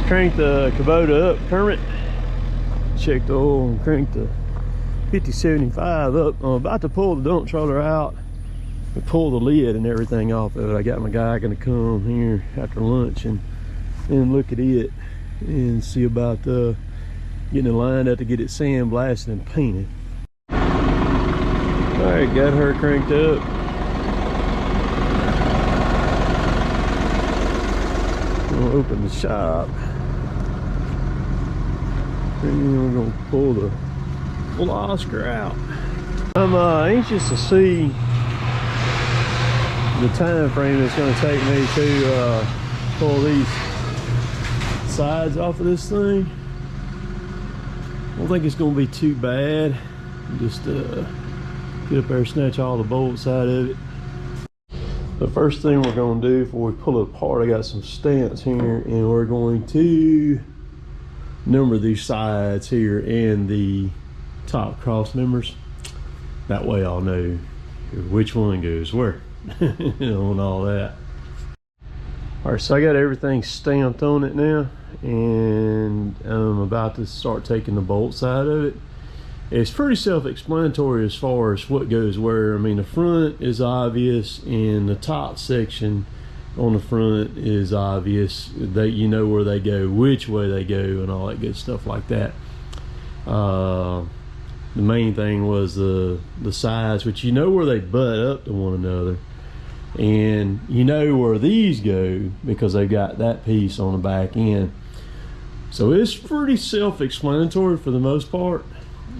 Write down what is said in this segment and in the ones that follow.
Crank the Kubota up current. Check the oil and crank the 5075 up. I'm about to pull the dump trailer out and pull the lid and everything off of it. I got my guy gonna come here after lunch and look at it and see about getting it lined up to get it sandblasted and painted. All right, got her cranked up. We'll open the shop. And we're gonna pull the Oscar out. I'm anxious to see the time frame it's going to take me to pull these sides off of this thing. I don't think it's going to be too bad. Just get up there and snatch all the bolts out of it. The first thing we're going to do before we pull it apart, I got some stamps here, and we're going to number these sides here and the top cross members. That way I'll know which one goes where and all that. All right, so I got everything stamped on it now, and I'm about to start taking the bolts out of it. It's pretty self-explanatory as far as what goes where. I mean, the front is obvious, and the top section on the front is obvious. That you know where they go, which way they go, and all that good stuff like that. The main thing was the sides, which you know where they butt up to one another, and you know where these go because they've got that piece on the back end. So it's pretty self-explanatory for the most part.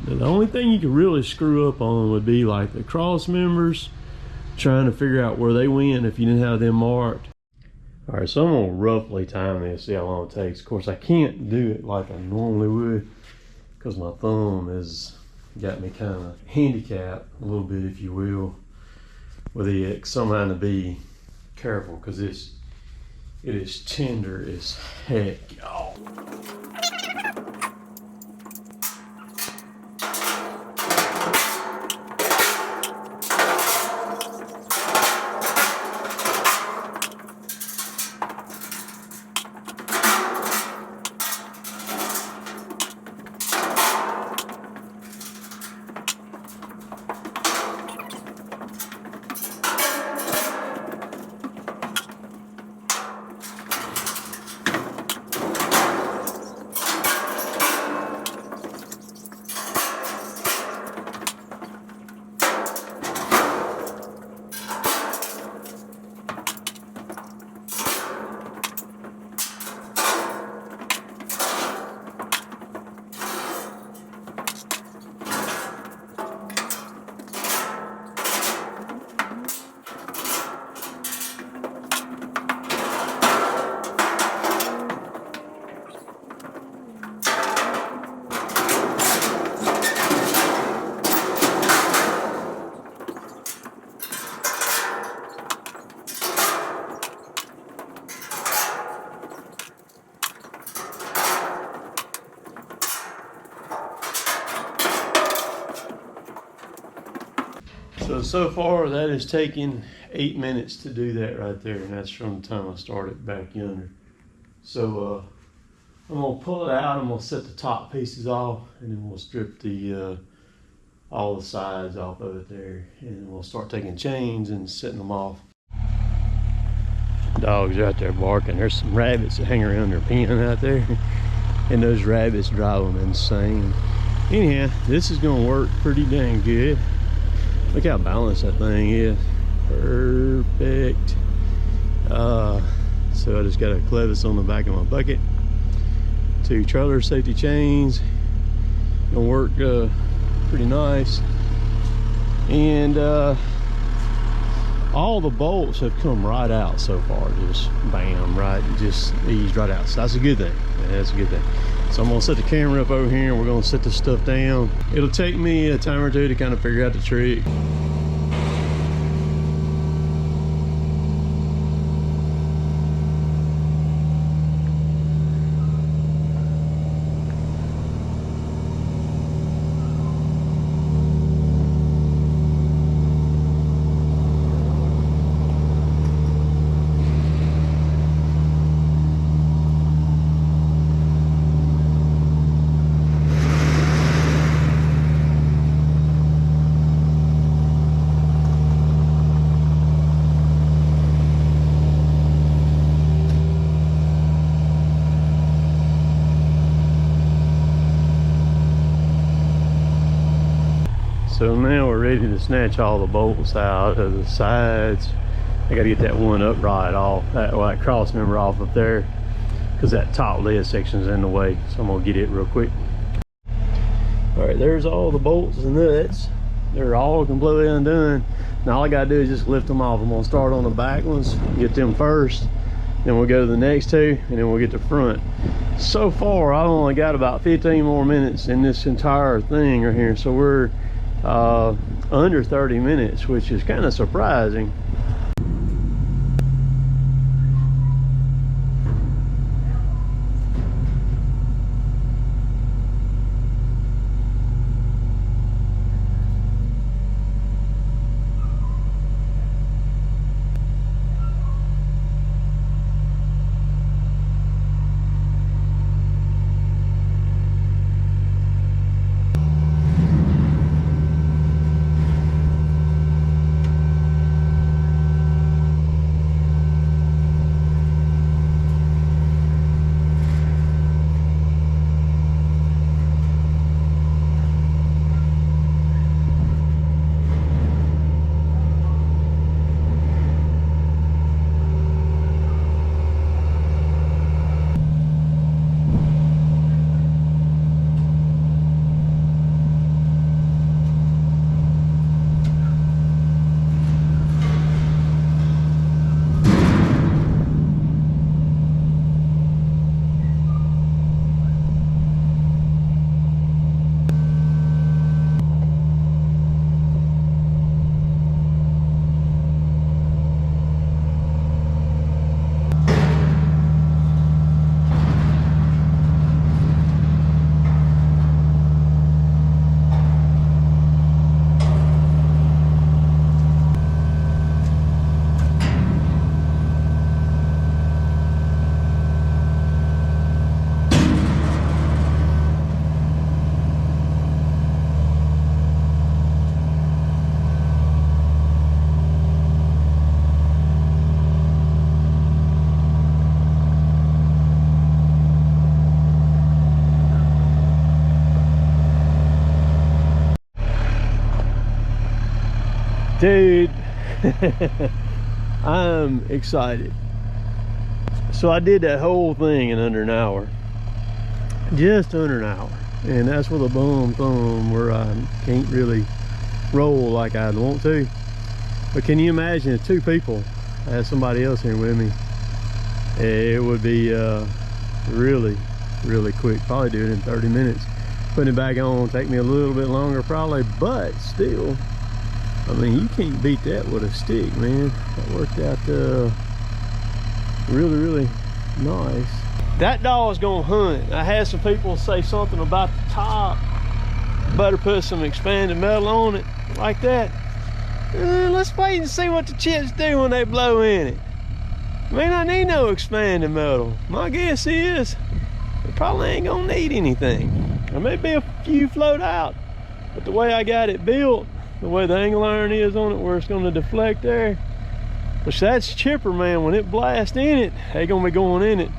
The only thing you could really screw up on would be like the cross members, trying to figure out where they went if you didn't have them marked. All right, so I'm gonna roughly time this, see how long it takes. Of course, I can't do it like I normally would because my thumb has got me kind of handicapped a little bit, if you will, with it. So I'm trying to be careful because it is tender as heck, y'all. So far that has taken 8 minutes to do that right there, and that's from the time I started back yonder. So I'm gonna pull it out, I'm gonna set the top pieces off, and then we'll strip the all the sides off of it there, and we'll start taking chains and setting them off. Dogs are out there barking. There's some rabbits that hang around their pen out there, and those rabbits drive them insane. Anyhow, this is gonna work pretty dang good. Look how balanced that thing is. Perfect. So I just got a clevis on the back of my bucket. 2 trailer safety chains. Gonna work pretty nice. And all the bolts have come right out so far. Just bam, right, just eased right out. So that's a good thing. That's a good thing. So I'm gonna set the camera up over here and we're gonna set this stuff down. It'll take me a time or two to kind of figure out the trick. So now we're ready to snatch all the bolts out of the sides. I got to get that one upright off, that cross member off up there, because that top lid section is in the way. So I'm gonna get it real quick. All right, there's all the bolts and nuts. They're all completely undone. Now all I gotta do is just lift them off. I'm gonna start on the back ones, get them first, then we'll go to the next two, and then we'll get the front. So far, I've only got about 15 more minutes in this entire thing right here. So we're under 30 minutes, which is kind of surprising. Dude, I'm excited. So I did that whole thing in under an hour, just under an hour, and that's with a bum thumb where I can't really roll like I'd want to. But can you imagine if two people, I had somebody else here with me, it would be really quick. Probably do it in 30 minutes. Putting it back on take me a little bit longer probably, but still, I mean, you can't beat that with a stick, man. That worked out really nice. That dog's gonna hunt. I had some people say something about the top. Better put some expanded metal on it like that. Let's wait and see what the chips do when they blow in it. I mean, I need no expanded metal. My guess is it probably ain't gonna need anything. There may be a few float out, but the way I got it built, the way the angle iron is on it, where it's going to deflect there, which that's chipper, man. When it blasts in it, they gonna be going in it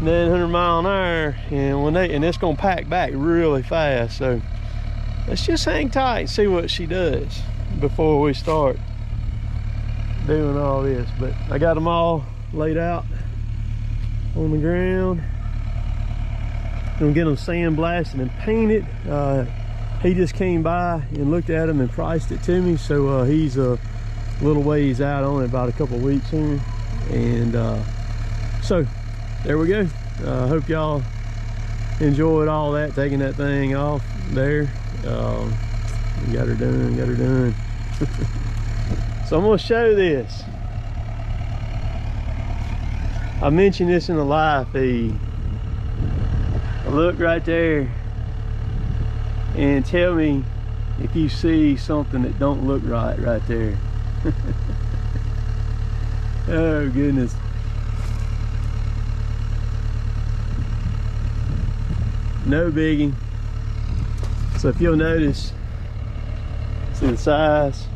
900 mile an hour, and it's gonna pack back really fast. So let's just hang tight and see what she does before we start doing all this. But I got them all laid out on the ground. Gonna get them sandblasted and painted. He just came by and looked at them and priced it to me, so he's a little ways out on it, about a couple weeks here. And so there we go. Hope y'all enjoyed all that, taking that thing off there. Got her done. So I'm gonna show this. I mentioned this in the live feed. Look right there and tell me if you see something that don't look right there. Oh goodness. No biggie. So if you'll notice, see the size,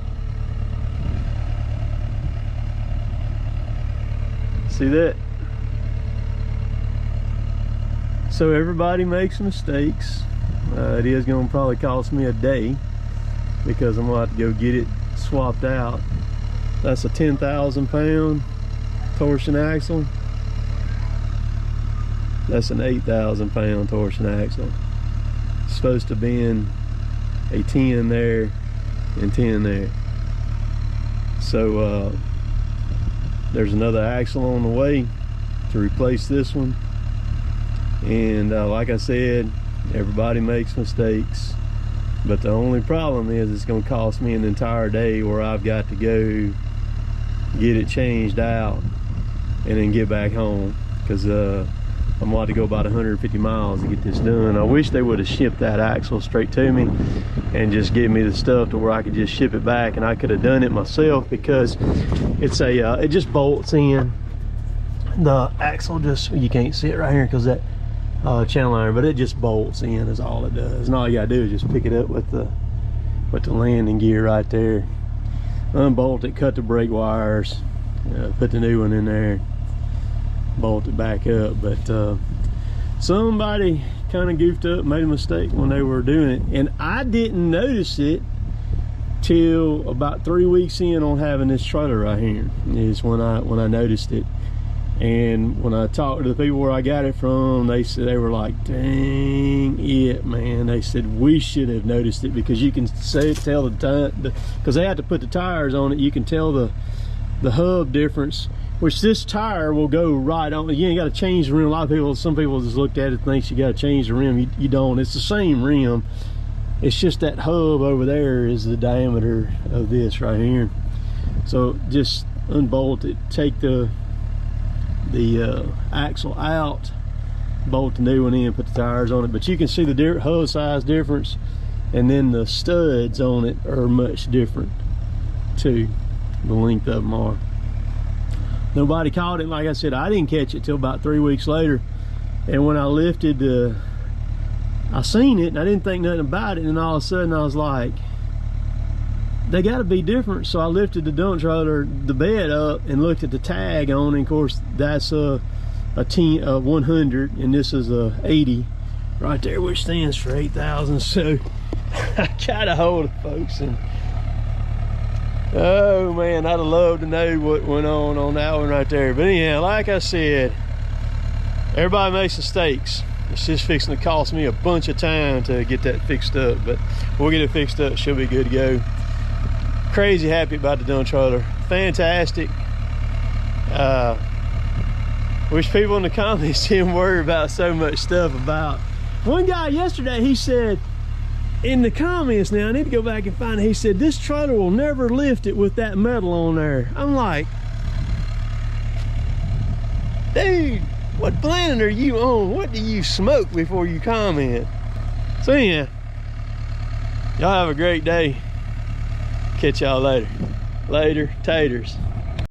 see that? So everybody makes mistakes. It is going to probably cost me a day because I'm gonna have to go get it swapped out. That's a 10,000 pound torsion axle. That's an 8,000 pound torsion axle. It's supposed to be in a 10 there and 10 there. So there's another axle on the way to replace this one. And like I said, everybody makes mistakes, but the only problem is it's going to cost me an entire day where I've got to go get it changed out and then get back home, because I'm about to go about 150 miles to get this done. I wish they would have shipped that axle straight to me and just give me the stuff to where I could just ship it back, and I could have done it myself, because it's a it just bolts in. The axle just, you can't see it right here because that channel iron, but it just bolts in is all it does. And all you gotta do is just pick it up with the landing gear right there, unbolt it, cut the brake wires, put the new one in there, bolt it back up. But somebody kind of goofed up, made a mistake when they were doing it, and I didn't notice it till about 3 weeks in on having this trailer right here is when I noticed it. And when I talked to the people where I got it from, they said, they were like, dang it, man. They said, we should have noticed it, because you can tell the time, because they have to put the tires on it. You can tell the hub difference, which this tire will go right on. You ain't got to change the rim. A lot of people, some people just looked at it and thinks you got to change the rim. You don't. It's the same rim. It's just that hub over there is the diameter of this right here. So just unbolt it, take the axle out, bolt the new one in, put the tires on it. But you can see the hub size difference, and then the studs on it are much different too. The length of them are. Nobody caught it. Like I said, I didn't catch it till about 3 weeks later, and when I lifted, I seen it and I didn't think nothing about it, and all of a sudden I was like, they got to be different. So I lifted the dump trailer, the bed up, and looked at the tag on it. Of course, that's a 100, and this is a 80 right there, which stands for 8,000. So I got a hold of folks, and oh man, I'd have loved to know what went on that one right there. But anyhow, like I said, everybody makes mistakes. It's just fixing to cost me a bunch of time to get that fixed up, but we'll get it fixed up. She'll be good to go. Crazy happy about the dump trailer. Fantastic. Wish people in the comments didn't worry about so much stuff about. One guy yesterday, he said in the comments, now I need to go back and find it, he said this trailer will never lift it with that metal on there. I'm like, dude, what planet are you on? What do you smoke before you comment? So yeah, y'all have a great day. Catch y'all later. Later, taters.